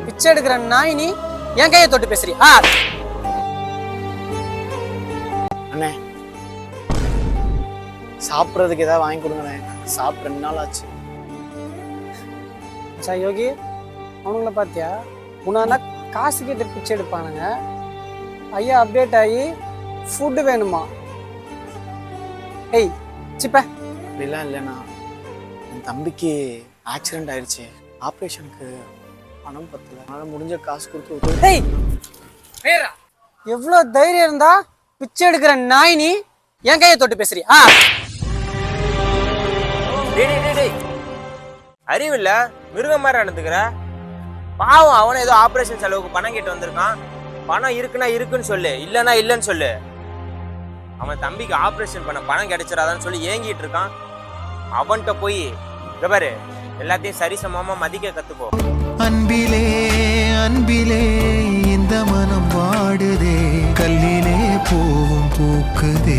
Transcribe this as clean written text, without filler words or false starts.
பிச்சை எடுக்கிற நாய் நீ என் கையை தொட்டு பேசுறியா? அண்ணே சாப்பிட்றதுக்கு ஏதாவது வாங்கி கொடுங்கண்ணே. சாப்பிட்டு 2 நாள் ஆச்சு. சார் யோகி, அவனுங்கள பார்த்தியா? உன்னால காசு கேட்டு பிச்சை எடுப்பானுங்க. ஐயா அப்டேட் ஆகி ஃபுட்டு வேணுமா? ஏய் சிப்ப. அப்படிலாம் இல்லைண்ணா, என் தம்பிக்கு ஆக்சிடென்ட் ஆயிடுச்சு. ஆப்ரேஷனுக்கு பணம் பத்தல. அதனால் முடிஞ்ச காசு கொடுத்து. ஏய் எவ்வளோ தைரியம் இருந்தா பிச்சை எடுக்கிற நாய் நீ என் கையை தொட்டு பேசுறியா? அறிவில்ல, மிருகம் மாதிரி நடந்துக்கிற. பாவம், அவனை ஏதோ ஆபரேஷன் செலவுக்கு பணம் கேட்டு வந்திருக்கான். பணம் இருக்குன்னா இருக்குன்னு சொல்லு, இல்லைன்னா இல்லைன்னு சொல்லு. அவன் தம்பிக்கு ஆபரேஷன் பண்ண பணம் கிடைச்சிடாதான்னு சொல்லி ஏங்கிட்டு இருக்கான். அவன்கிட்ட போய் இங்க பாரு, எல்லாத்தையும் சரிசமமா மதிக்க கத்துக்கோ. அன்பிலே அன்பிலே இந்த மனம் வாடுதே, கல்லிலே பூவும் பூக்குதே.